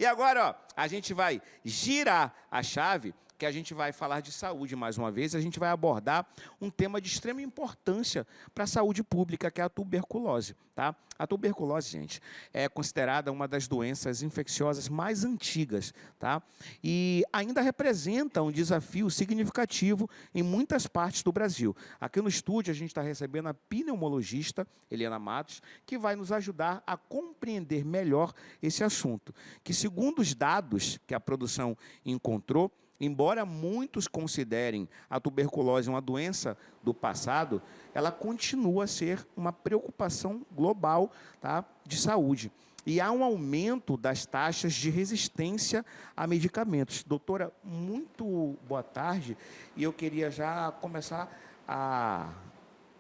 E agora, ó, a gente vai girar a chave, que a gente vai falar de saúde mais uma vez. A gente vai abordar um tema de extrema importância para a saúde pública, que é a tuberculose. Tá? A tuberculose, gente, é considerada uma das doenças infecciosas mais antigas, tá? E ainda representa um desafio significativo em muitas partes do Brasil. Aqui no estúdio, a gente está recebendo a pneumologista Helena Matos, que vai nos ajudar a compreender melhor esse assunto, que segundo os dados que a produção encontrou, embora muitos considerem a tuberculose uma doença do passado, ela continua a ser uma preocupação global, tá, de saúde. E há um aumento das taxas de resistência a medicamentos. Doutora, muito boa tarde. E eu queria já começar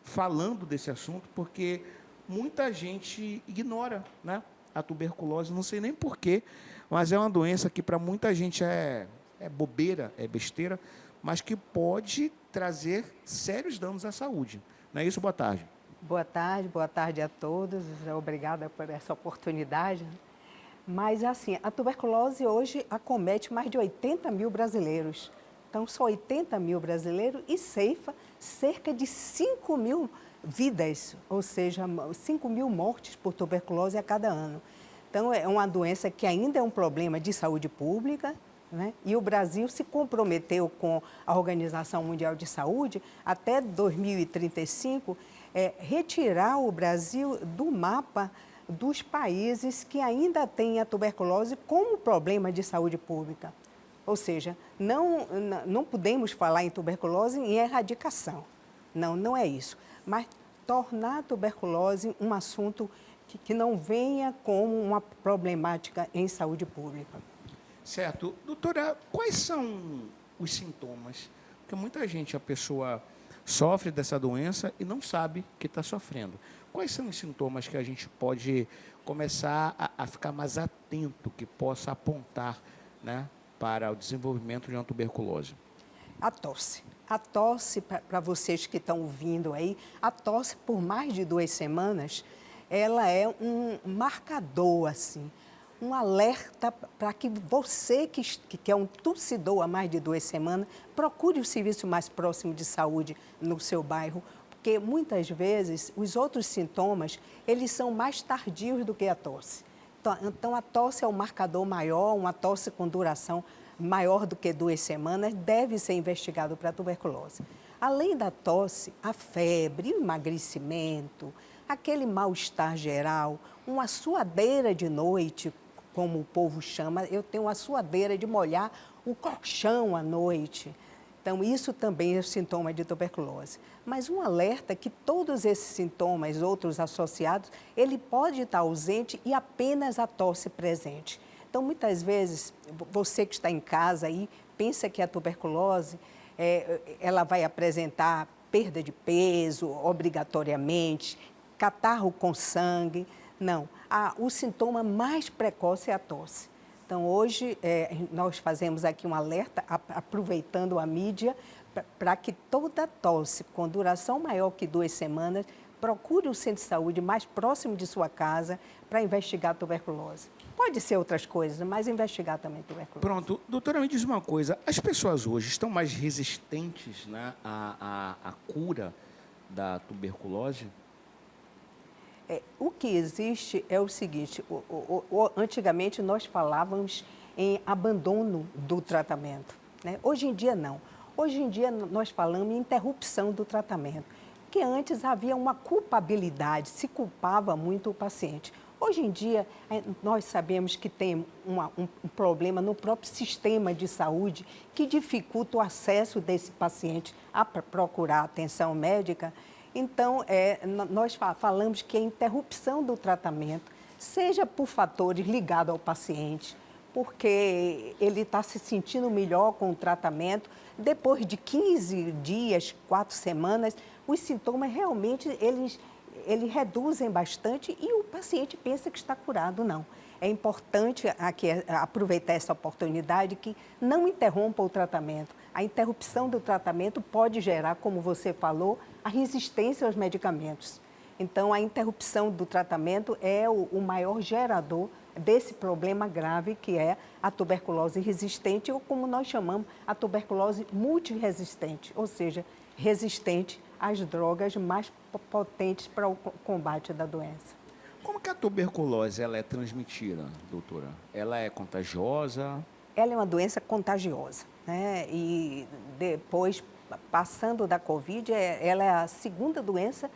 falando desse assunto, porque muita gente ignora, né, a tuberculose, não sei nem porquê, mas é uma doença que para muita gente é bobeira, é besteira, mas que pode trazer sérios danos à saúde. Não é isso? Boa tarde. Boa tarde a todos. Obrigada por essa oportunidade. Mas, assim, a tuberculose hoje acomete mais de 80 mil brasileiros. Então, são 80 mil brasileiros e ceifa cerca de 5 mil vidas, ou seja, 5 mil mortes por tuberculose a cada ano. Então, é uma doença que ainda é um problema de saúde pública, né? E o Brasil se comprometeu com a Organização Mundial de Saúde, até 2035, retirar o Brasil do mapa dos países que ainda têm a tuberculose como problema de saúde pública. Ou seja, não podemos falar em tuberculose em erradicação. Não é isso. Mas tornar a tuberculose um assunto que não venha como uma problemática em saúde pública. Certo. Doutora, quais são os sintomas? Porque muita gente, a pessoa sofre dessa doença e não sabe que está sofrendo. Quais são os sintomas que a gente pode começar a ficar mais atento, que possa apontar, né, para o desenvolvimento de uma tuberculose? A tosse. A tosse, para vocês que estão ouvindo aí, a tosse por mais de 2 semanas, ela é um marcador, assim, um alerta para que você que é um tossidor há mais de 2 semanas, procure o serviço mais próximo de saúde no seu bairro, porque muitas vezes os outros sintomas, eles são mais tardios do que a tosse. Então a tosse é um marcador maior, uma tosse com duração maior do que 2 semanas, deve ser investigado para tuberculose. Além da tosse, a febre, o emagrecimento, aquele mal-estar geral, uma suadeira de noite, como o povo chama, eu tenho uma suadeira de molhar o colchão à noite. Então, isso também é sintoma de tuberculose. Mas um alerta que todos esses sintomas, outros associados, ele pode estar ausente e apenas a tosse presente. Então, muitas vezes, você que está em casa aí, pensa que a tuberculose, ela vai apresentar perda de peso obrigatoriamente, catarro com sangue. Não, o sintoma mais precoce é a tosse. Então, hoje, nós fazemos aqui um alerta, aproveitando a mídia, para que toda tosse com duração maior que 2 semanas, procure o centro de saúde mais próximo de sua casa para investigar a tuberculose. Pode ser outras coisas, mas investigar também tuberculose. Pronto. Doutora, me diz uma coisa. As pessoas hoje estão mais resistentes, né, à cura da tuberculose? O que existe é o seguinte, antigamente nós falávamos em abandono do tratamento, né? Hoje em dia não. Hoje em dia nós falamos em interrupção do tratamento, porque antes havia uma culpabilidade, se culpava muito o paciente. Hoje em dia nós sabemos que tem um problema no próprio sistema de saúde que dificulta o acesso desse paciente a procurar atenção médica. Então, nós falamos que a interrupção do tratamento, seja por fatores ligados ao paciente, porque ele está se sentindo melhor com o tratamento, depois de 15 dias, 4 semanas, os sintomas realmente, eles reduzem bastante e o paciente pensa que está curado, não. É importante aqui aproveitar essa oportunidade que não interrompa o tratamento. A interrupção do tratamento pode gerar, como você falou, a resistência aos medicamentos. Então, a interrupção do tratamento é o maior gerador desse problema grave que é a tuberculose resistente, ou como nós chamamos, a tuberculose multiresistente, ou seja, resistente às drogas mais potentes para o combate da doença. Como que a tuberculose ela é transmitida, doutora? Ela é contagiosa? Ela é uma doença contagiosa, né? E depois, passando da Covid, ela é a segunda doença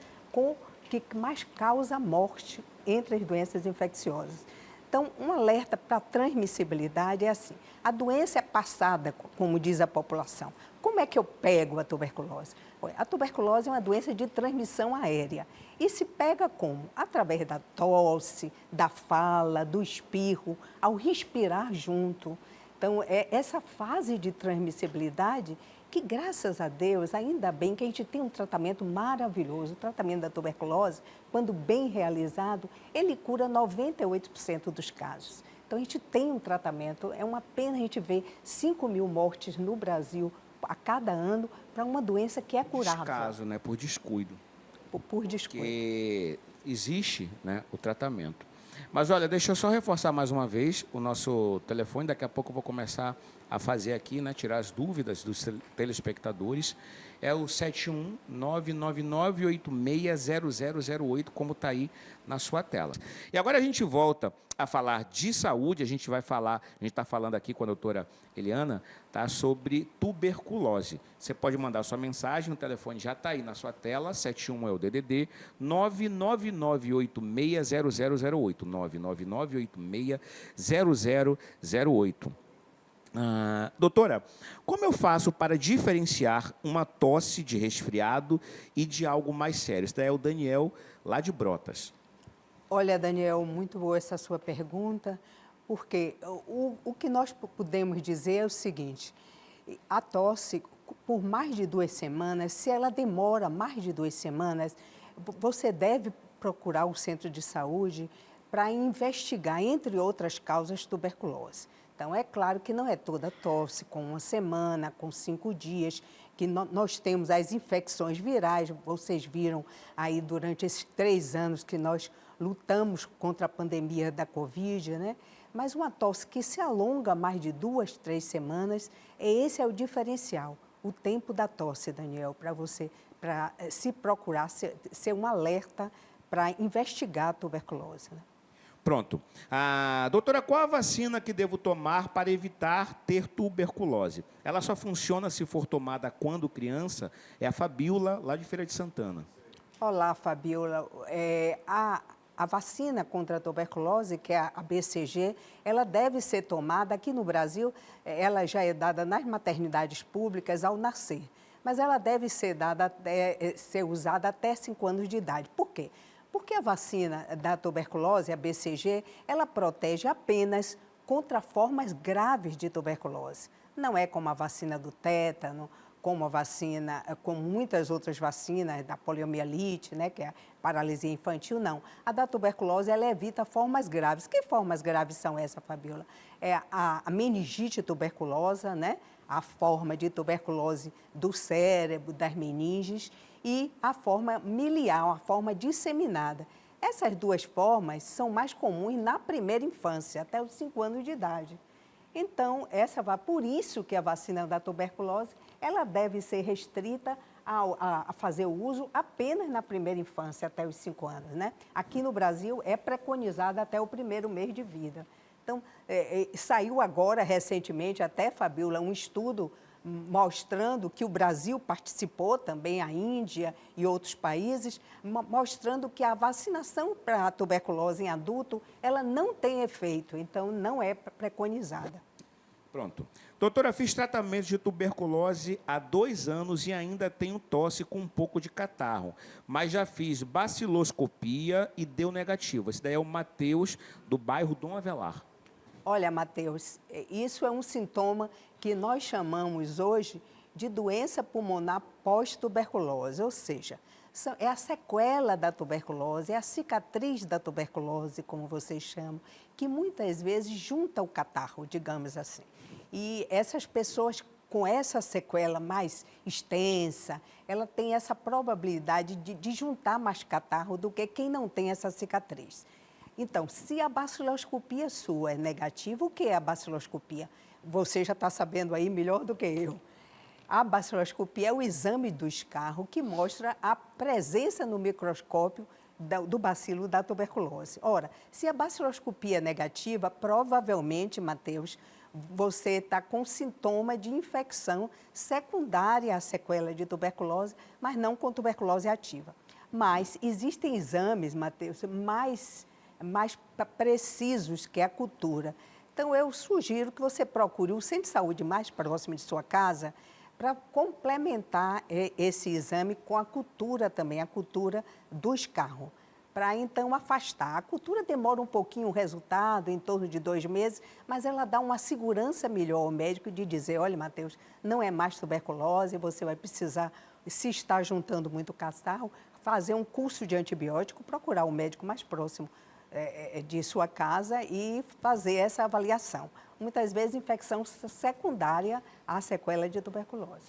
que mais causa morte entre as doenças infecciosas. Então, um alerta para a transmissibilidade é assim: a doença é passada, como diz a população. Como é que eu pego a tuberculose? A tuberculose é uma doença de transmissão aérea. E se pega como? Através da tosse, da fala, do espirro, ao respirar junto. Então, é essa fase de transmissibilidade que, graças a Deus, ainda bem que a gente tem um tratamento maravilhoso. O tratamento da tuberculose, quando bem realizado, ele cura 98% dos casos. Então, a gente tem um tratamento, é uma pena a gente ver 5.000 mortes no Brasil a cada ano para uma doença que é curável. Descaso, né? Por descuido. Por descuido. Porque existe, né, o tratamento. Mas olha, deixa eu só reforçar mais uma vez o nosso telefone. Daqui a pouco eu vou começar a fazer aqui, né, tirar as dúvidas dos telespectadores. É o 71999860008, como está aí na sua tela. E agora a gente volta a falar de saúde. A gente está falando aqui com a doutora Eliana, tá, sobre tuberculose. Você pode mandar sua mensagem, o telefone já está aí na sua tela, 71 é o DDD, 999860008, 999860008. Doutora, como eu faço para diferenciar uma tosse de resfriado e de algo mais sério? Esse daí é o Daniel, lá de Brotas. Olha, Daniel, muito boa essa sua pergunta, porque o que nós podemos dizer é o seguinte: a tosse, por mais de 2 semanas, se ela demora mais de 2 semanas, você deve procurar o centro de saúde para investigar, entre outras causas, tuberculose. Então, é claro que não é toda tosse, com 1 semana, com 5 dias, que nós temos as infecções virais. Vocês viram aí durante esses 3 anos que nós lutamos contra a pandemia da Covid, né? Mas uma tosse que se alonga mais de 2, 3 semanas, esse é o diferencial, o tempo da tosse, Daniel, para se procurar, ser um alerta para investigar a tuberculose, né? Pronto. Doutora, qual a vacina que devo tomar para evitar ter tuberculose? Ela só funciona se for tomada quando criança? É a Fabíola, lá de Feira de Santana. Olá, Fabíola. A vacina contra a tuberculose, que é a BCG, ela deve ser tomada aqui no Brasil. Ela já é dada nas maternidades públicas ao nascer, mas ela deve ser usada até 5 anos de idade. Por quê? Porque a vacina da tuberculose, a BCG, ela protege apenas contra formas graves de tuberculose. Não é como a vacina do tétano, como muitas outras vacinas, da poliomielite, né, que é a paralisia infantil, não. A da tuberculose, ela evita formas graves. Que formas graves são essas, Fabíola? É a meningite tuberculosa, né, a forma de tuberculose do cérebro, das meninges, e a forma miliar, a forma disseminada. Essas 2 formas são mais comuns na primeira infância, até os 5 anos de idade. Então, por isso que a vacina da tuberculose, ela deve ser restrita a fazer o uso apenas na primeira infância, até os 5 anos, né? Aqui no Brasil é preconizada até o 1º mês de vida. Então, saiu agora, recentemente, até, Fabíola, um estudo mostrando que o Brasil participou, também a Índia e outros países, mostrando que a vacinação para a tuberculose em adulto, ela não tem efeito, então não é preconizada. Pronto. Doutora, fiz tratamento de tuberculose há 2 anos e ainda tenho tosse com um pouco de catarro, mas já fiz baciloscopia e deu negativo. Esse daí é o Matheus, do bairro Dom Avelar. Olha, Matheus, isso é um sintoma que nós chamamos hoje de doença pulmonar pós-tuberculose, ou seja, é a sequela da tuberculose, é a cicatriz da tuberculose, como vocês chamam, que muitas vezes junta o catarro, digamos assim. E essas pessoas com essa sequela mais extensa, ela tem essa probabilidade de juntar mais catarro do que quem não tem essa cicatriz. Então, se a baciloscopia sua é negativa, o que é a baciloscopia? Você já está sabendo aí melhor do que eu. A baciloscopia é o exame do escarro que mostra a presença no microscópio do bacilo da tuberculose. Ora, se a baciloscopia é negativa, provavelmente, Matheus, você está com sintoma de infecção secundária à sequela de tuberculose, mas não com tuberculose ativa. Mas existem exames, Matheus, mais precisos que a cultura. Então, eu sugiro que você procure o centro de saúde mais próximo de sua casa para complementar esse exame com a cultura também, a cultura do escarro, para então afastar. A cultura demora um pouquinho o resultado, em torno de 2 meses, mas ela dá uma segurança melhor ao médico de dizer, olha, Matheus, não é mais tuberculose, você vai precisar, se está juntando muito catarro, fazer um curso de antibiótico, procurar o médico mais próximo de sua casa e fazer essa avaliação. Muitas vezes, infecção secundária à sequela de tuberculose.